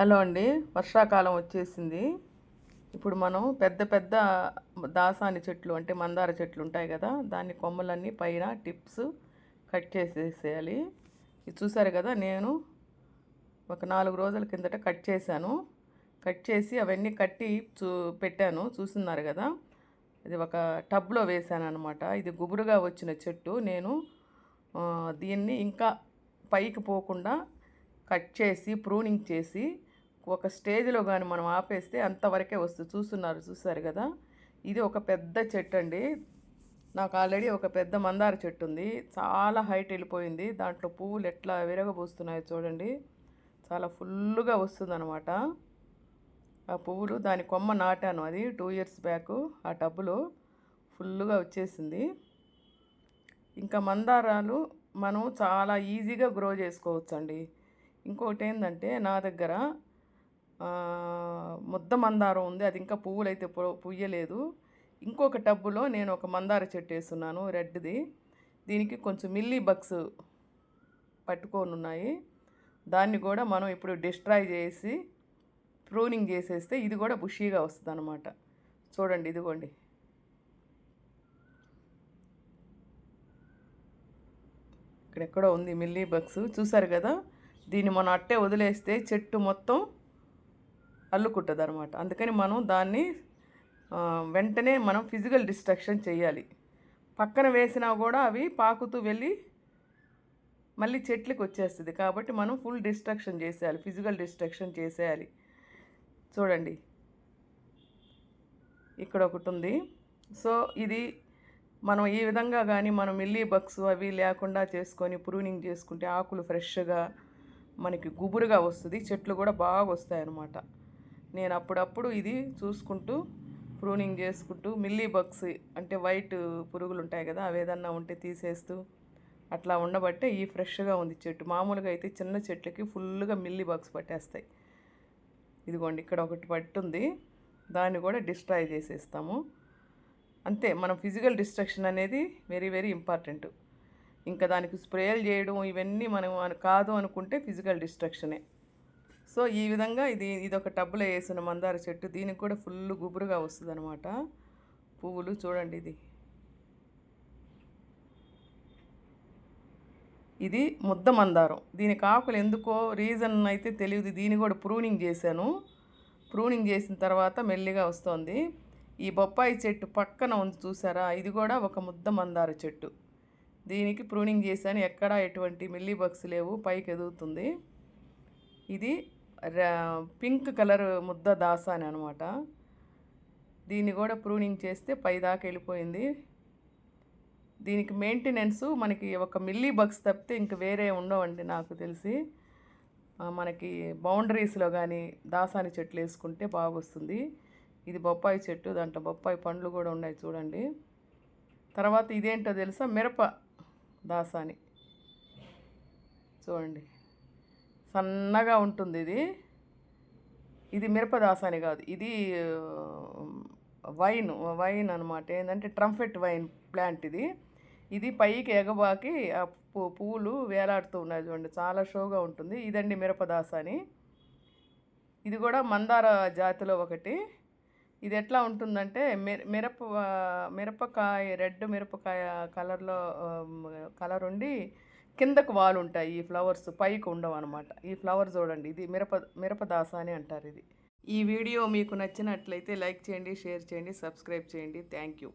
Hello అండి, వర్షాకాలం వచ్చేసింది. ఇప్పుడు మనం పెద్ద పెద్ద దాసాని చెట్లు అంటే మందార చెట్లు ఉంటాయి కదా, దాని కొమ్మలన్నీ పైన టిప్స్ కట్ చేసేసేయాలి. ఇది చూసారు కదా, నేను ఒక 4 రోజుల కిందట కట్ చేశాను. కట్ చేసి అవన్నీ కట్టి పెట్టాను, చూస్తున్నారు కదా. ఇది ఒక టబ్లో వేసాను అనమాట. ఇది గుబురుగా వచ్చిన చెట్టు. నేను దీన్ని ఇంకా పైకి పోకుండా కట్ చేసి ప్రూనింగ్ చేసి ఒక స్టేజ్లో కానీ మనం ఆపేస్తే అంతవరకే వస్తుంది. చూసారు కదా, ఇది ఒక పెద్ద చెట్టు అండి. నాకు ఆల్రెడీ ఒక పెద్ద మందార చెట్టు ఉంది, చాలా హైట్ వెళ్ళిపోయింది. దాంట్లో పువ్వులు ఎట్లా విరగబోస్తున్నాయో చూడండి, చాలా ఫుల్గా వస్తుంది అనమాట ఆ పువ్వులు. దాని కొమ్మ నాటాను, అది 2 years బ్యాక్. ఆ టబ్బులో ఫుల్గా వచ్చేసింది. ఇంకా మందారాలు మనం చాలా ఈజీగా గ్రో చేసుకోవచ్చు అండి. ఇంకొకటి ఏంటంటే, నా దగ్గర ముద్ద మందారం ఉంది, అది ఇంకా పువ్వులైతే పుయ్యలేదు. ఇంకొక టబ్బులో నేను ఒక మందార చెట్టు వేస్తున్నాను, రెడ్ది. దీనికి కొంచెం మిల్లీ బగ్స్ పట్టుకొని ఉన్నాయి. దాన్ని కూడా మనం ఇప్పుడు డిస్ట్రాయ్ చేసి ప్రూనింగ్ చేసేస్తే ఇది కూడా బుషీగా వస్తుంది అనమాట. చూడండి, ఇదిగోండి, ఇక్కడెక్కడో ఉంది మిల్లీ బగ్స్, చూసారు కదా. దీన్ని మనం అట్టే వదిలేస్తే చెట్టు మొత్తం అల్లుకుంటుంది అనమాట. అందుకని మనం దాన్ని వెంటనే మనం ఫిజికల్ డిస్ట్రక్షన్ చేయాలి. పక్కన వేసినా కూడా అవి పాకుతూ వెళ్ళి మళ్ళీ చెట్లకి వచ్చేస్తుంది. కాబట్టి మనం ఫుల్ డిస్ట్రక్షన్ చేసేయాలి, ఫిజికల్ డిస్ట్రక్షన్ చేసేయాలి. చూడండి, ఇక్కడ ఒకటి ఉంది. సో ఇది మనం ఈ విధంగా కానీ మనం మిల్లీ బగ్స్ అవి లేకుండా చేసుకొని ప్రూనింగ్ చేసుకుంటే ఆకులు ఫ్రెష్గా మనకి గుబురుగా వస్తుంది, చెట్లు కూడా బాగా వస్తాయి అన్నమాట. నేను అప్పుడప్పుడు ఇది చూసుకుంటూ ప్రూనింగ్ చేసుకుంటూ మిల్లీ బగ్స్ అంటే వైట్ పురుగులు ఉంటాయి కదా, అవి ఏదన్నా ఉంటే తీసేస్తూ అట్లా ఉండబట్టే ఈ ఫ్రెష్గా ఉంది చెట్టు. మామూలుగా అయితే చిన్న చెట్లకి ఫుల్గా మిల్లీ బగ్స్ పట్టేస్తాయి. ఇదిగోండి, ఇక్కడ ఒకటి పట్టుంది, దాన్ని కూడా డిస్ట్రాయ్ చేసేస్తాము. అంతే, మనం ఫిజికల్ డిస్ట్రక్షన్ అనేది వెరీ వెరీ ఇంపార్టెంట్. ఇంకా దానికి స్ప్రేలు చేయడం ఇవన్నీ మనం కాదు అనుకుంటే ఫిజికల్ డిస్ట్రక్షనే. సో ఈ విధంగా ఇదొక టబ్బులో వేసిన మందార చెట్టు. దీనికి కూడా ఫుల్ గుబురుగా వస్తుంది అనమాట పువ్వులు. చూడండి, ఇది ముద్ద మందారం. దీనికి ఆకులు ఎందుకో రీజన్ అయితే తెలియదు. దీన్ని కూడా ప్రూనింగ్ చేశాను. ప్రూనింగ్ చేసిన తర్వాత మెల్లిగా వస్తుంది. ఈ బొప్పాయి చెట్టు పక్కన ఉంది చూసారా, ఇది కూడా ఒక ముద్ద మందార చెట్టు. దీనికి ప్రూనింగ్ చేశాను, ఎక్కడా ఎటువంటి మిల్లీ బగ్స్ లేవు, పైకి ఎదుగుతుంది. ఇది పింక్ కలర్ ముద్ద దాసాని అనమాట. దీన్ని కూడా ప్రూనింగ్ చేస్తే పైదాకా వెళ్ళిపోయింది. దీనికి మెయింటెనెన్స్ మనకి ఒక మిల్లీ బగ్స్ తప్పితే ఇంక వేరే ఉండవండి నాకు తెలిసి. మనకి బౌండరీస్లో కానీ దాసాని చెట్లు వేసుకుంటే బాగొస్తుంది. ఇది బొప్పాయి చెట్టు, దాంట్లో బొప్పాయి పండ్లు కూడా ఉన్నాయి చూడండి. తర్వాత ఇదేంటో తెలుసా, మిరప దాసాని. చూడండి, సన్నగా ఉంటుంది ఇది. ఇది మిరప దాసాని కాదు, ఇది వైన్ అనమాట. ఏంటంటే ట్రంపెట్ వైన్ ప్లాంట్ ఇది. ఇది పైకి ఎగబాకి ఆ పువ్వులు వేలాడుతూ ఉన్నాయి చూడండి, చాలా షోగా ఉంటుంది. ఇదండి మిరపదాసాని. ఇది కూడా మందార జాతిలో ఒకటి. ఇది ఎట్లా ఉంటుందంటే మిరపకాయ రెడ్ మిరపకాయ కలర్ ఉండి కిందకు వాలు ఉంటాయి. ఈ ఫ్లవర్స్ పైకి ఉండవు అనమాట. ఈ ఫ్లవర్ చూడండి, ఇది మిరపదాసాని అంటారు ఇది. ఈ వీడియో మీకు నచ్చినట్లయితే లైక్ చేయండి, షేర్ చేయండి, సబ్స్క్రైబ్ చేయండి. Thank you.